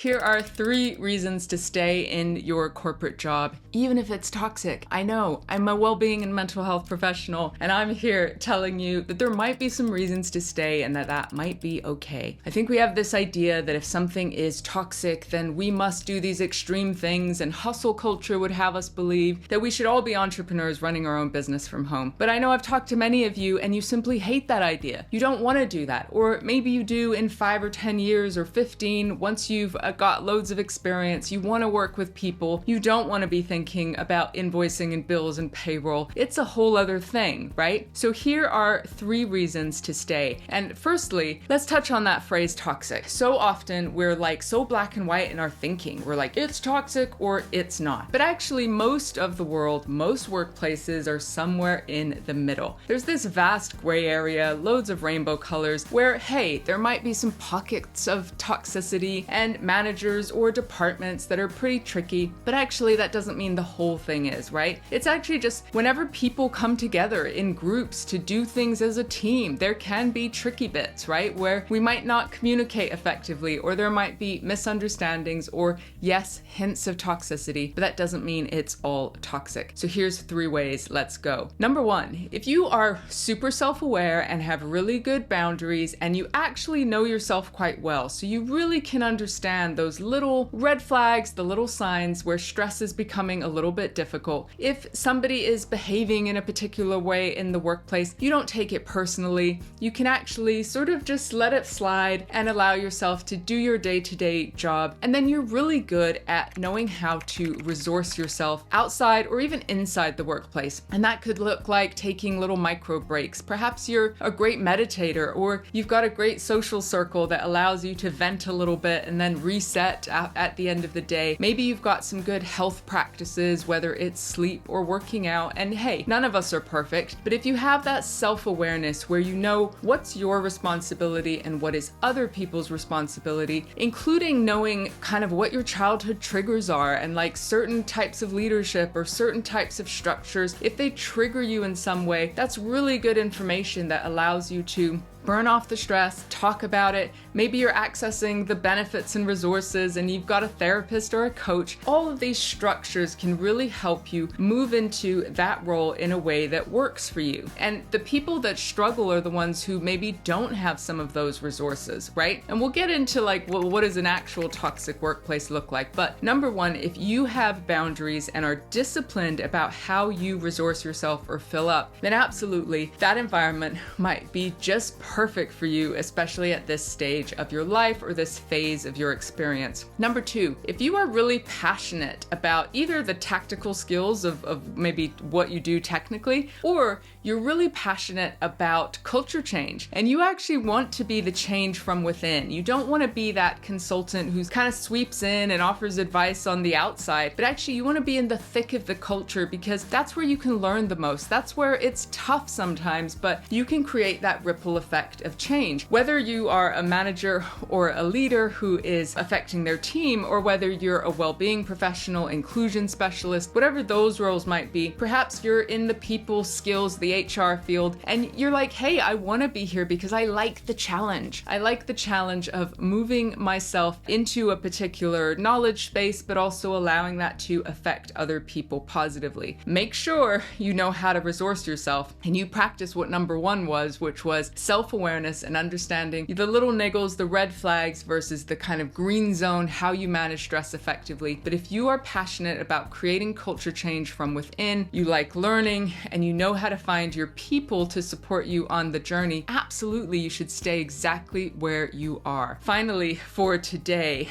Here are 3 reasons to stay in your corporate job, even if it's toxic. I know, I'm a well-being and mental health professional, and I'm here telling you that there might be some reasons to stay and that might be okay. I think we have this idea that if something is toxic, then we must do these extreme things, and hustle culture would have us believe that we should all be entrepreneurs running our own business from home. But I know I've talked to many of you and you simply hate that idea. You don't want to do that, or maybe you do in 5 or 10 years or 15 once you've got loads of experience. You want to work with people. You don't want to be thinking about invoicing and bills and payroll. It's a whole other thing, right? So here are 3 reasons to stay. And firstly, let's touch on that phrase toxic. So often we're like so black and white in our thinking. We're like, it's toxic or it's not. But actually most of the world, most workplaces are somewhere in the middle. There's this vast gray area, loads of rainbow colors where, hey, there might be some pockets of toxicity and managers or departments that are pretty tricky, but actually that doesn't mean the whole thing is, right? It's actually just whenever people come together in groups to do things as a team, there can be tricky bits, right? Where we might not communicate effectively, or there might be misunderstandings, or yes, hints of toxicity, but that doesn't mean it's all toxic. So here's 3 ways, let's go. Number 1, if you are super self-aware and have really good boundaries and you actually know yourself quite well, so you really can understand those little red flags, the little signs where stress is becoming a little bit difficult. If somebody is behaving in a particular way in the workplace, you don't take it personally. You can actually sort of just let it slide and allow yourself to do your day-to-day job. And then you're really good at knowing how to resource yourself outside or even inside the workplace. And that could look like taking little micro breaks. Perhaps you're a great meditator, or you've got a great social circle that allows you to vent a little bit and then reset at the end of the day. Maybe you've got some good health practices, whether it's sleep or working out. And hey, none of us are perfect, but if you have that self-awareness where you know what's your responsibility and what is other people's responsibility, including knowing kind of what your childhood triggers are and like certain types of leadership or certain types of structures, if they trigger you in some way, that's really good information that allows you to burn off the stress, talk about it. Maybe you're accessing the benefits and resources and you've got a therapist or a coach. All of these structures can really help you move into that role in a way that works for you. And the people that struggle are the ones who maybe don't have some of those resources, right? And we'll get into like, well, what does an actual toxic workplace look like? But number 1, if you have boundaries and are disciplined about how you resource yourself or fill up, then absolutely that environment might be just perfect for you, especially at this stage of your life or this phase of your experience. Number 2, if you are really passionate about either the tactical skills of maybe what you do technically, or you're really passionate about culture change and you actually want to be the change from within. You don't want to be that consultant who's kind of sweeps in and offers advice on the outside, but actually you want to be in the thick of the culture because that's where you can learn the most. That's where it's tough sometimes, but you can create that ripple effect of change. Whether you are a manager or a leader who is affecting their team, or whether you're a well-being professional, inclusion specialist, whatever those roles might be, perhaps you're in the people skills, the HR field, and you're like, hey, I want to be here because I like the challenge. I like the challenge of moving myself into a particular knowledge space, but also allowing that to affect other people positively. Make sure you know how to resource yourself and you practice what number 1 was, which was self-awareness and understanding the little niggles, the red flags versus the kind of green zone, how you manage stress effectively. But if you are passionate about creating culture change from within, you like learning, and you know how to find your people to support you on the journey, absolutely you should stay exactly where you are. Finally, for today,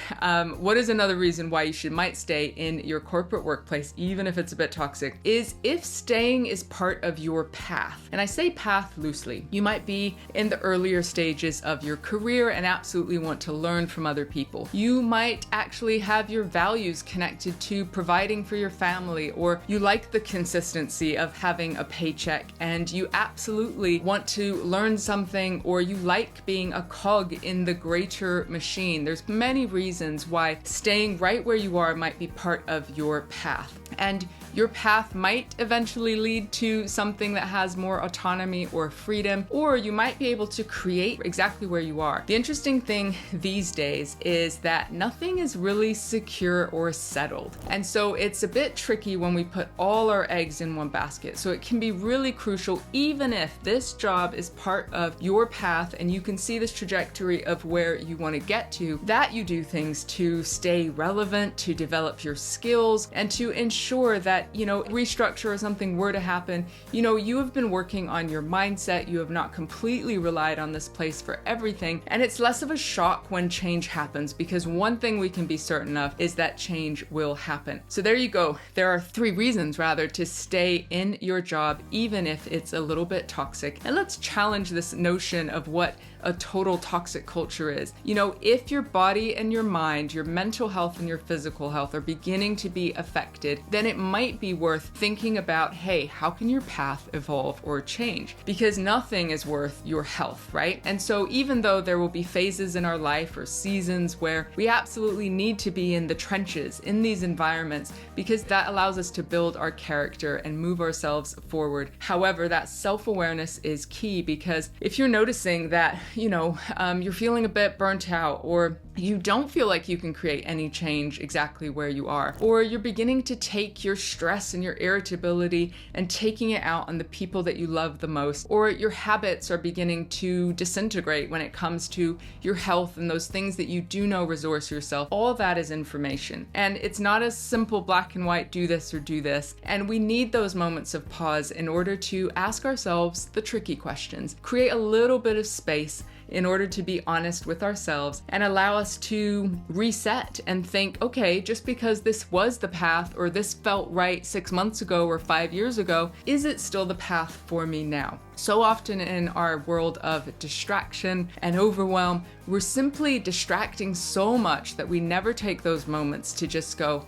what is another reason why you might stay in your corporate workplace, even if it's a bit toxic, is if staying is part of your path. And I say path loosely. You might be in the earlier stages of your career and absolutely want to learn from other people. You might actually have your values connected to providing for your family, or you like the consistency of having a paycheck and you absolutely want to learn something, or you like being a cog in the greater machine. There's many reasons why staying right where you are might be part of your path. And Your path might eventually lead to something that has more autonomy or freedom, or you might be able to create exactly where you are. The interesting thing these days is that nothing is really secure or settled. And so it's a bit tricky when we put all our eggs in one basket. So it can be really crucial, even if this job is part of your path and you can see this trajectory of where you want to get to, that you do things to stay relevant, to develop your skills, and to ensure that, restructure or something were to happen, you have been working on your mindset, you have not completely relied on this place for everything, and it's less of a shock when change happens, because one thing we can be certain of is that change will happen. So there you go. There are 3 reasons, rather, to stay in your job, even if it's a little bit toxic. And let's challenge this notion of what a total toxic culture is. If your body and your mind, your mental health and your physical health are beginning to be affected, then it might be worth thinking about, hey, how can your path evolve or change? Because nothing is worth your health, right? And so even though there will be phases in our life or seasons where we absolutely need to be in the trenches, in these environments, because that allows us to build our character and move ourselves forward. However, that self-awareness is key, because if you're noticing that you're feeling a bit burnt out, or you don't feel like you can create any change exactly where you are, or you're beginning to take your stress and your irritability and taking it out on the people that you love the most, or your habits are beginning to disintegrate when it comes to your health and those things that you do know resource yourself, all that is information. And it's not a simple black and white, do this or do this. And we need those moments of pause in order to ask ourselves the tricky questions, create a little bit of space in order to be honest with ourselves and allow us to reset and think, okay, just because this was the path or this felt right 6 months ago or 5 years ago, is it still the path for me now? So often in our world of distraction and overwhelm, we're simply distracting so much that we never take those moments to just go,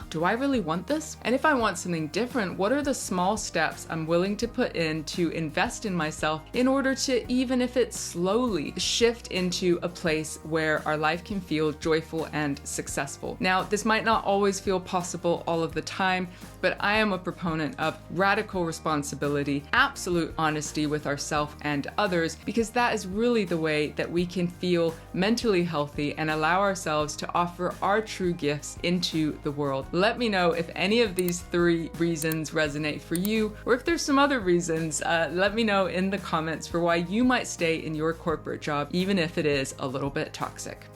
do I really want this? And if I want something different, what are the small steps I'm willing to put in to invest in myself in order to, even if it's slowly, shift into a place where our life can feel joyful and successful? Now, this might not always feel possible all of the time, but I am a proponent of radical responsibility, absolute honesty with ourselves and others, because that is really the way that we can feel mentally healthy and allow ourselves to offer our true gifts into the world. Let me know if any of these 3 reasons resonate for you, or if there's some other reasons. Let me know in the comments for why you might stay in your corporate job, even if it is a little bit toxic.